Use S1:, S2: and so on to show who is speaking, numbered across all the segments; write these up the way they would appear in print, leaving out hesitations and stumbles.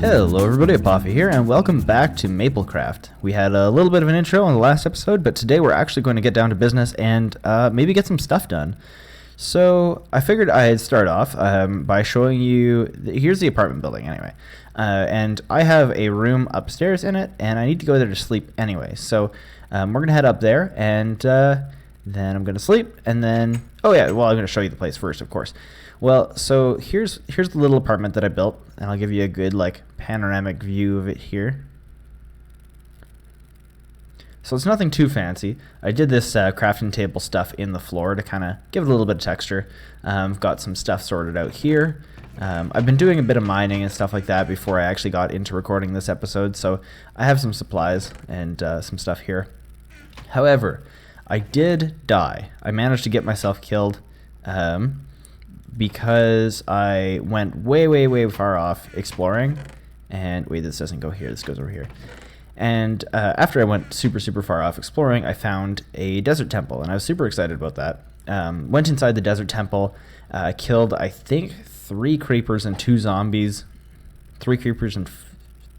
S1: Hello everybody, Apophii here, and welcome back to Maplecraft. We had a little bit of an intro in the last episode, but today we're actually going to get down to business and maybe get some stuff done. So I figured I'd start off by showing you, here's the apartment building anyway, and I have a room upstairs in it, and I need to go there to sleep anyway. So we're going to head up there, and then I'm going to sleep, and then, oh yeah, well I'm going to show you the place first, of course. Well, so here's the little apartment that I built, and I'll give you a good panoramic view of it here. So it's nothing too fancy. I did this crafting table stuff in the floor to kind of give it a little bit of texture. I've got some stuff sorted out here. I've been doing a bit of mining and stuff like that before I actually got into recording this episode, so I have some supplies and some stuff here. However, I did die. I managed to get myself killed because I went way far off exploring. And wait, this doesn't go here, this goes over here. And after I went super far off exploring, I found a desert temple, and I was super excited about that. Went inside the desert temple, killed I think 3 creepers and 2 zombies. 3 creepers and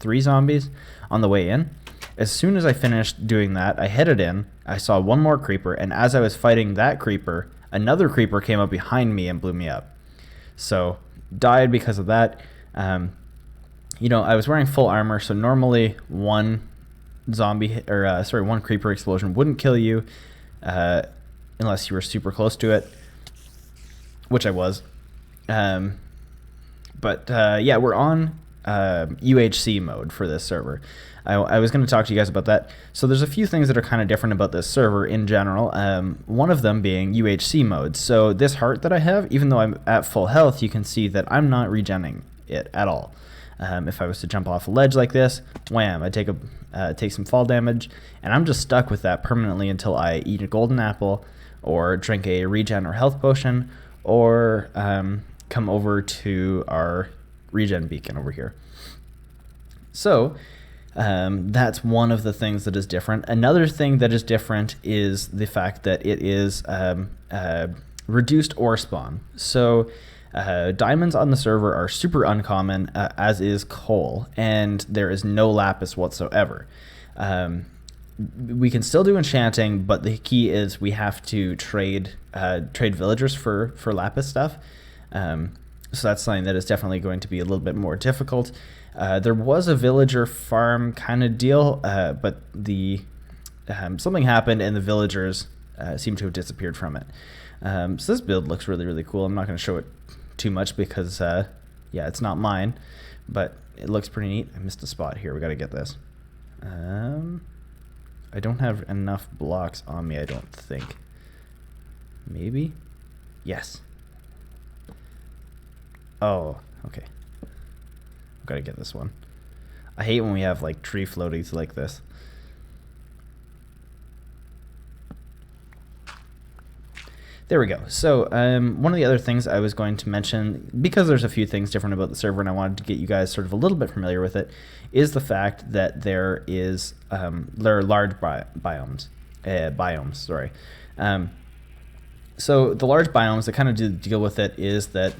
S1: 3 zombies on the way in. As soon as I finished doing that, I headed in, I saw one more creeper, and as I was fighting that creeper, another creeper came up behind me and blew me up. So, died because of that. You know, I was wearing full armor, so normally one creeper explosion wouldn't kill you unless you were super close to it, which I was. Yeah, we're on UHC mode for this server. I was going to talk to you guys about that. So there's a few things that are kind of different about this server in general. One of them being UHC mode. So this heart that I have, even though I'm at full health, you can see that I'm not regenning it at all. If I was to jump off a ledge like this, wham, I take some fall damage, and I'm just stuck with that permanently until I eat a golden apple, or drink a regen or health potion, or come over to our regen beacon over here. So that's one of the things that is different. Another thing that is different is the fact that it is reduced ore spawn. So diamonds on the server are super uncommon, as is coal, and there is no lapis whatsoever. We can still do enchanting, but the key is we have to trade villagers for lapis stuff. So that's something that is definitely going to be a little bit more difficult. There was a villager farm kind of deal, but something happened and the villagers seem to have disappeared from it. So this build looks really cool. I'm not going to show it too much because yeah, it's not mine, but it looks pretty neat. I missed a spot here. We got to get this. I don't have enough blocks on me, I don't think. Maybe? Yes. Oh, okay. I've got to get this one. I hate when we have tree floaties like this. There we go. So one of the other things I was going to mention, because there's a few things different about the server and I wanted to get you guys sort of a little bit familiar with it, is the fact that there are large biomes. So the large biomes that kind of deal with it is that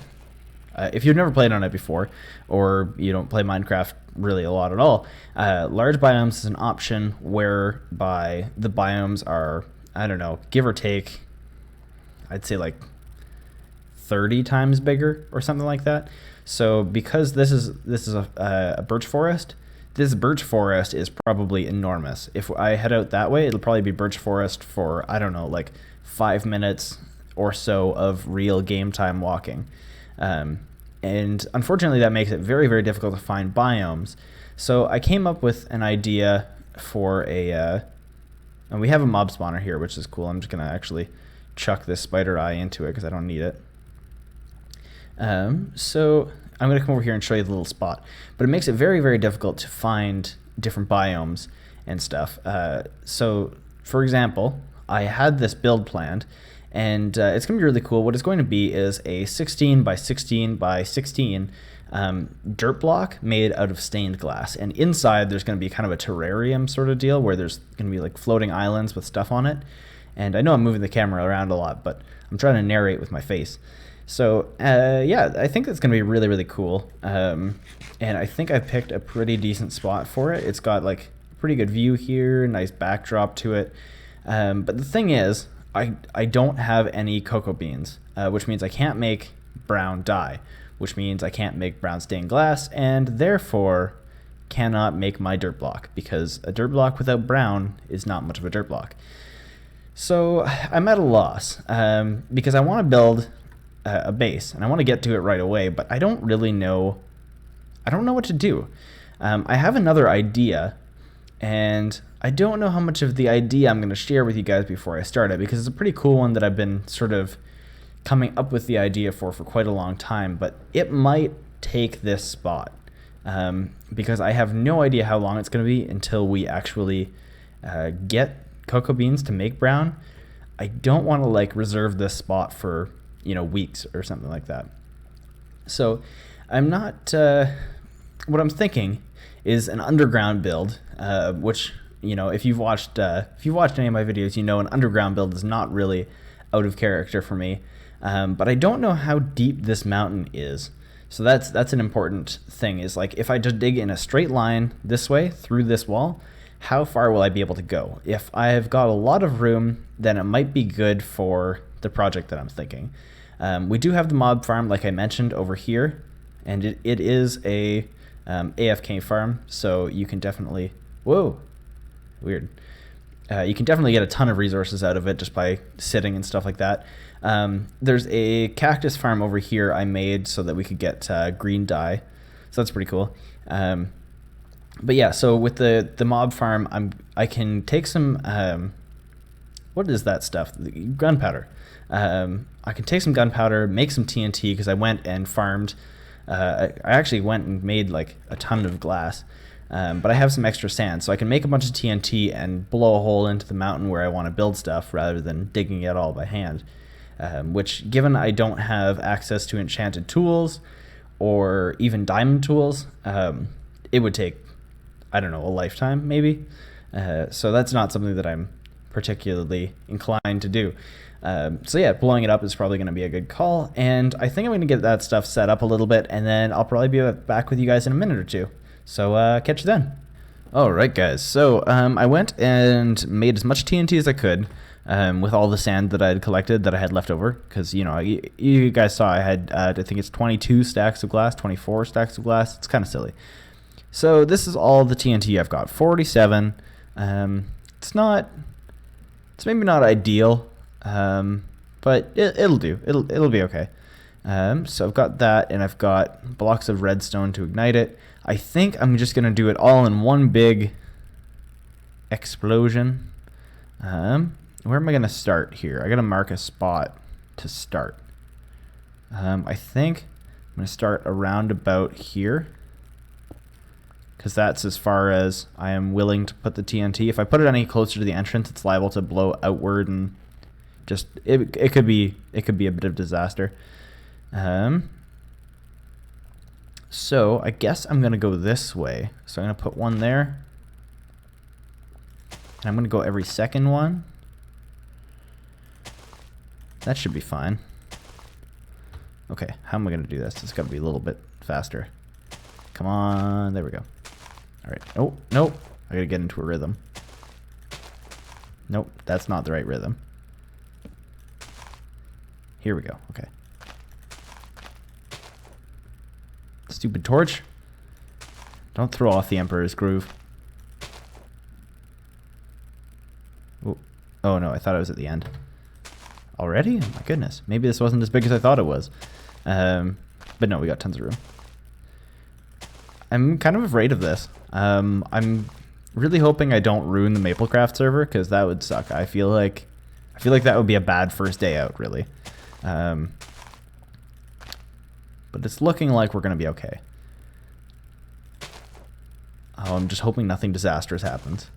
S1: if you've never played on it before, or you don't play Minecraft really a lot at all, large biomes is an option whereby the biomes are, I don't know, give or take, I'd say 30 times bigger or something like that. So because this is a birch forest, this birch forest is probably enormous. If I head out that way, it'll probably be birch forest for, I don't know, 5 minutes or so of real game time walking. And unfortunately that makes it very difficult to find biomes. So I came up with an idea for and we have a mob spawner here, which is cool. I'm just gonna actually chuck this spider eye into it because I don't need it. So I'm going to come over here and show you the little spot. But it makes it very difficult to find different biomes and stuff. So, for example, I had this build planned, and it's going to be really cool. What it's going to be is a 16 by 16 by 16 dirt block made out of stained glass. And inside there's going to be kind of a terrarium sort of deal where there's going to be floating islands with stuff on it. And I know I'm moving the camera around a lot, but I'm trying to narrate with my face. So yeah, I think that's going to be really, really cool. And I think I picked a pretty decent spot for it. It's got like a pretty good view here, nice backdrop to it. But the thing is, I don't have any cocoa beans, which means I can't make brown dye, which means I can't make brown stained glass, and therefore cannot make my dirt block, because a dirt block without brown is not much of a dirt block. So I'm at a loss, because I want to build a base, and I want to get to it right away, but I don't really know. I don't know what to do. I have another idea, and I don't know how much of the idea I'm going to share with you guys before I start it, because it's a pretty cool one that I've been sort of coming up with the idea for quite a long time, but it might take this spot, because I have no idea how long it's going to be until we actually get cocoa beans to make brown. I don't want to like reserve this spot for, you know, weeks or something like that. So I'm not, what I'm thinking is an underground build, which, you know, if you've watched any of my videos, you know an underground build is not really out of character for me. But I don't know how deep this mountain is. So that's an important thing, is like if I just dig in a straight line this way through this wall, how far will I be able to go? If I've got a lot of room, then it might be good for the project that I'm thinking. We do have the mob farm, like I mentioned, over here, and it is a AFK farm, so you can definitely... Whoa! Weird. You can definitely get a ton of resources out of it just by sitting and stuff like that. There's a cactus farm over here I made so that we could get green dye, so that's pretty cool. But yeah, so with the mob farm, I can take some what is that stuff? Gunpowder. I can take some gunpowder, make some TNT, because I went and farmed. I actually went and made like a ton of glass, but I have some extra sand, so I can make a bunch of TNT and blow a hole into the mountain where I want to build stuff rather than digging it all by hand. Which, given I don't have access to enchanted tools or even diamond tools, it would take, I don't know, a lifetime maybe. So that's not something that I'm particularly inclined to do. So yeah, blowing it up is probably going to be a good call, and I think I'm going to get that stuff set up a little bit, and then I'll probably be back with you guys in a minute or two. So catch you then. Alright guys, so I went and made as much TNT as I could. With all the sand that I had collected that I had left over, because, you know, you guys saw I had, I think it's 22 stacks of glass, 24 stacks of glass. It's kind of silly. So this is all the TNT I've got, 47. It's maybe not ideal, but it'll do. It'll be okay. So I've got that, and I've got blocks of redstone to ignite it. I think I'm just gonna do it all in one big explosion. Where am I going to start here? I got to mark a spot to start. I think I'm going to start around about here, because that's as far as I am willing to put the TNT. If I put it any closer to the entrance, it's liable to blow outward, and just it could be a bit of disaster. So I guess I'm going to go this way. So I'm going to put one there, and I'm going to go every second one. That should be fine. Okay, how am I going to do this? It's got to be a little bit faster. Come on, there we go. All right. Oh, nope. I got to get into a rhythm. Nope, that's not the right rhythm. Here we go. Okay. Stupid torch. Don't throw off the Emperor's groove. Oh no, I thought it was at the end. Already? Oh my goodness. Maybe this wasn't as big as I thought it was. But no, we got tons of room. I'm kind of afraid of this. I'm really hoping I don't ruin the Maplecraft server, because that would suck. I feel like that would be a bad first day out, really. But it's looking like we're going to be okay. Oh, I'm just hoping nothing disastrous happens.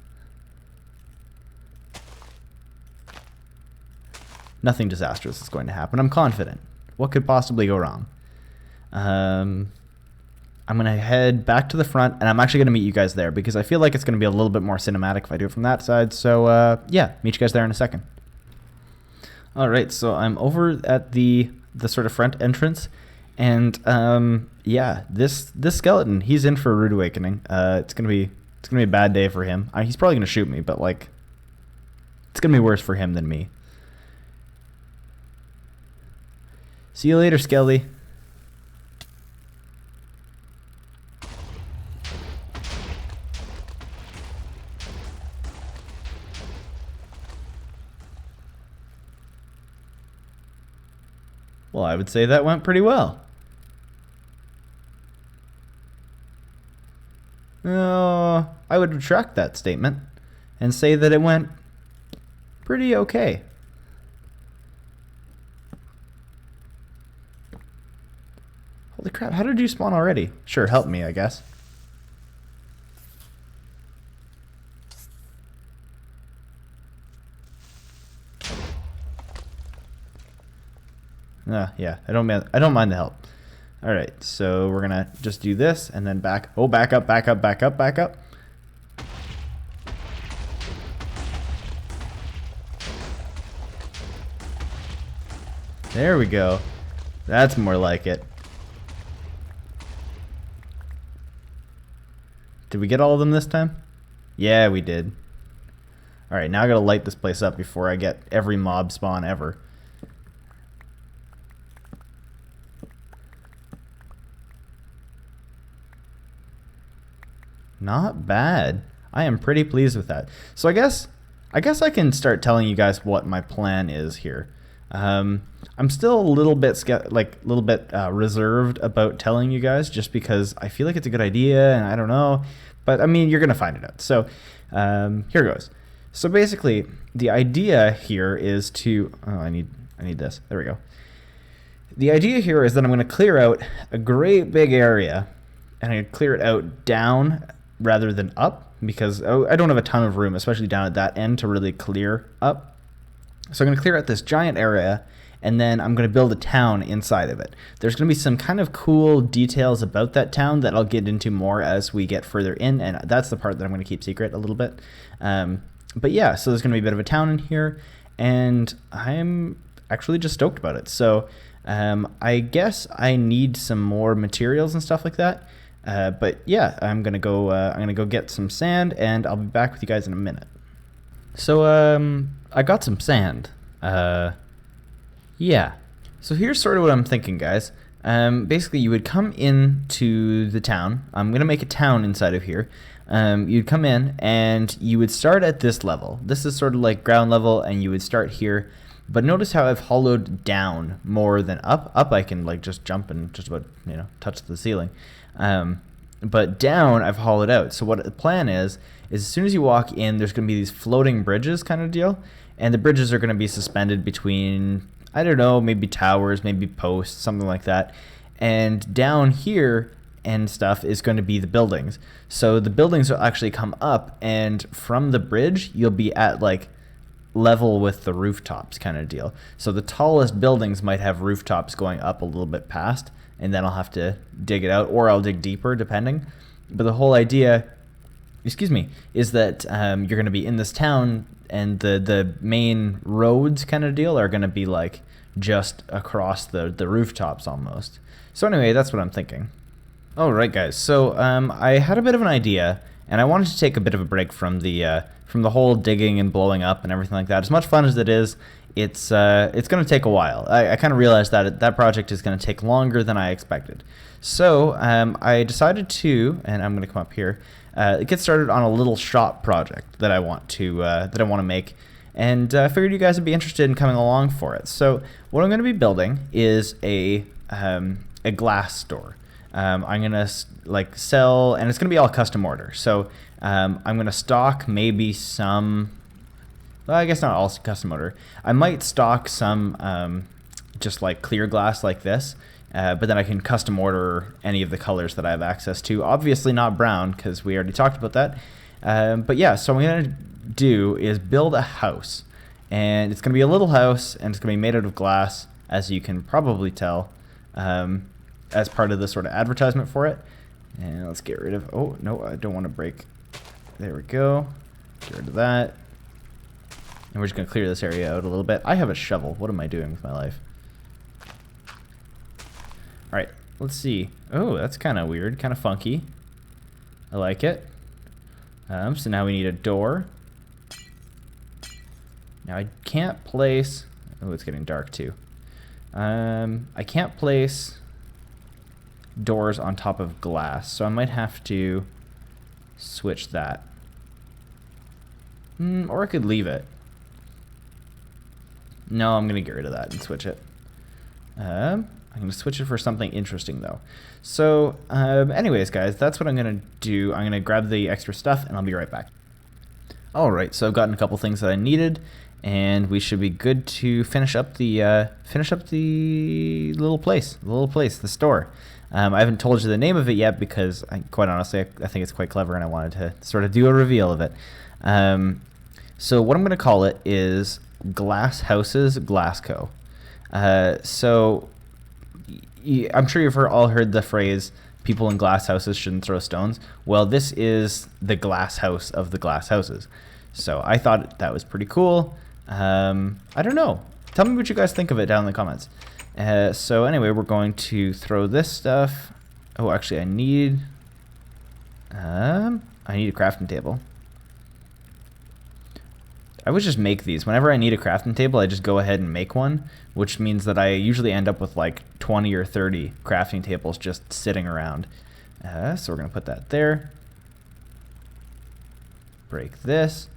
S1: Nothing disastrous is going to happen. I'm confident. What could possibly go wrong? I'm going to head back to the front, and I'm actually going to meet you guys there, because I feel like it's going to be a little bit more cinematic if I do it from that side. So, yeah, meet you guys there in a second. All right, so I'm over at the the sort of front entrance. And yeah, this skeleton, he's in for a rude awakening. It's gonna be a bad day for him. He's probably gonna shoot me, but like, it's gonna be worse for him than me. See you later, Skelly. Well, I would say that went pretty well. Oh, I would retract that statement and say that it went pretty okay. Holy crap, how did you spawn already? Sure, help me, I guess. Yeah, I don't mind the help. All right, so we're gonna just do this and then back. Oh, back up, back up, back up, back up. There we go. That's more like it. Did we get all of them this time? Yeah, we did. All right, now I gotta light this place up before I get every mob spawn ever. Not bad. I am pretty pleased with that. So I guess I can start telling you guys what my plan is here. I'm still a little bit reserved about telling you guys, just because I feel like it's a good idea and I don't know. But I mean, you're gonna find it out. So here goes. So basically, the idea here is to I need this. There we go. The idea here is that I'm going to clear out a great big area, and I clear it out down rather than up, because I don't have a ton of room, especially down at that end, to really clear up. So I'm going to clear out this giant area, and then I'm going to build a town inside of it. There's going to be some kind of cool details about that town that I'll get into more as we get further in, and that's the part that I'm going to keep secret a little bit. But yeah, so there's going to be a bit of a town in here, and I'm actually just stoked about it. So I guess I need some more materials and stuff like that. But yeah, I'm gonna go get some sand, and I'll be back with you guys in a minute. So I got some sand. Yeah. So here's sort of what I'm thinking, guys. Basically, you would come into the town. I'm gonna make a town inside of here. You'd come in and you would start at this level. This is sort of like ground level, and you would start here. But notice how I've hollowed down more than up. Up I can like just jump and just about, touch the ceiling. But down I've hollowed out. So what the plan is as soon as you walk in, there's going to be these floating bridges kind of deal. And the bridges are going to be suspended between, I don't know, maybe towers, maybe posts, something like that. And down here and stuff is going to be the buildings. So the buildings will actually come up, and from the bridge you'll be at like level with the rooftops kind of deal. So the tallest buildings might have rooftops going up a little bit past, and then I'll have to dig it out, or I'll dig deeper depending. But the whole idea, is that you're going to be in this town, and the main roads kind of deal are going to be like just across the rooftops almost. So anyway, that's what I'm thinking. All right, guys. So I had a bit of an idea, and I wanted to take a bit of a break from the whole digging and blowing up and everything like that. As much fun as it is, it's going to take a while. I kind of realized that project is going to take longer than I expected. So I decided to, and I'm going to come up here, get started on a little shop project that I want to make, and I figured you guys would be interested in coming along for it. So what I'm going to be building is a glass store. I'm going to sell, and it's going to be all custom order. So I'm going to stock maybe some, well, I guess not all custom order. I might stock some just like clear glass like this, but then I can custom order any of the colors that I have access to. Obviously not brown, because we already talked about that. But yeah, so what I'm going to do is build a house. And it's going to be a little house, and it's going to be made out of glass, as you can probably tell, as part of the sort of advertisement for it. And let's get rid of, oh, no, I don't want to break. There we go. Get rid of that. And we're just going to clear this area out a little bit. I have a shovel. What am I doing with my life? right, let's see. Oh, that's kind of weird, kind of funky. I like it. So now we need a door. Now I can't place... Oh, it's getting dark too. I can't place doors on top of glass, so I might have to switch that. Or I could leave it. No, I'm going to get rid of that and switch it. I'm going to switch it for something interesting, though. So, anyways, guys, that's what I'm going to do. I'm going to grab the extra stuff, and I'll be right back. All right, so I've gotten a couple things that I needed, and we should be good to finish up the little place, the store. I haven't told you the name of it yet because, quite honestly, I think it's quite clever, and I wanted to sort of do a reveal of it. So what I'm going to call it is Glass Houses Glassco. So I'm sure you've all heard the phrase, people in glass houses shouldn't throw stones. Well, this is the glass house of the glass houses. So I thought that was pretty cool. I don't know. Tell me what you guys think of it down in the comments. So anyway, we're going to throw this stuff. Oh, actually, I need a crafting table. I would just make these. Whenever I need a crafting table, I just go ahead and make one, which means that I usually end up with like 20 or 30 crafting tables just sitting around. So we're going to put that there. Break this.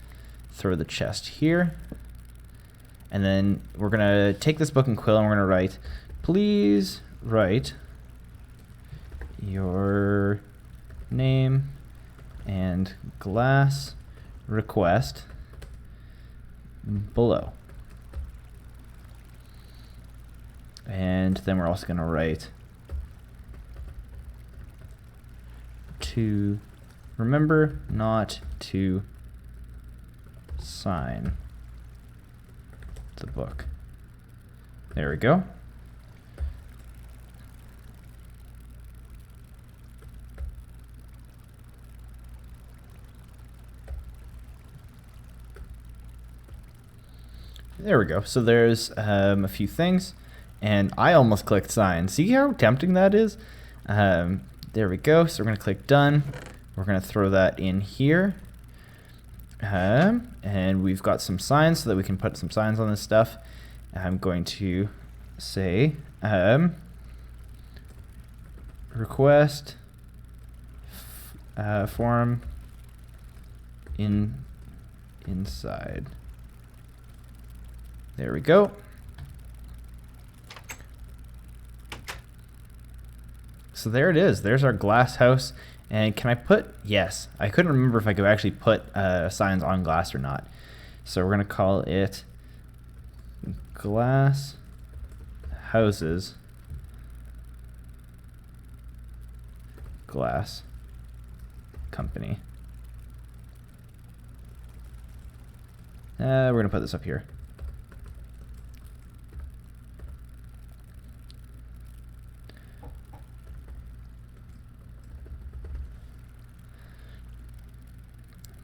S1: Throw the chest here. And then we're going to take this book and quill and we're going to write, please write your name and glass request below. And then we're also going to write to remember not to sign the book. There we go. There we go. So there's a few things, and I almost clicked sign. See how tempting that is? There we go. So we're going to click done. We're going to throw that in here. And we've got some signs so that we can put some signs on this stuff. I'm going to say request form inside. There we go. So there it is. There's our glass house. And can I put, yes, I couldn't remember if I could actually put signs on glass or not. So we're going to call it Glass Houses Glass Company. We're going to put this up here.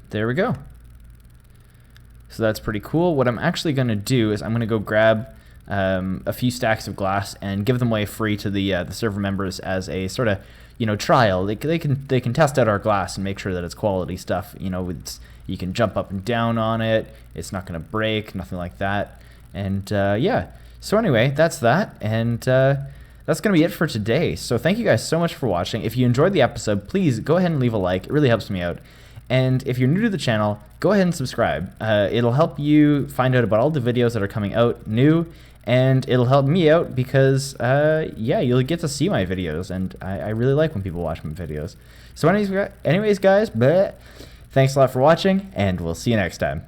S1: There we go. So that's pretty cool. What I'm actually going to do is I'm going to go grab a few stacks of glass and give them away free to the server members as a sort of, trial. They can test out our glass and make sure that it's quality stuff. You can jump up and down on it. It's not going to break, nothing like that. And yeah. So anyway, that's that. And that's going to be it for today. So thank you guys so much for watching. If you enjoyed the episode, please go ahead and leave a like. It really helps me out. And if you're new to the channel, go ahead and subscribe. It'll help you find out about all the videos that are coming out new, and it'll help me out because, yeah, you'll get to see my videos, and I really like when people watch my videos. So anyways, guys, thanks a lot for watching, and we'll see you next time.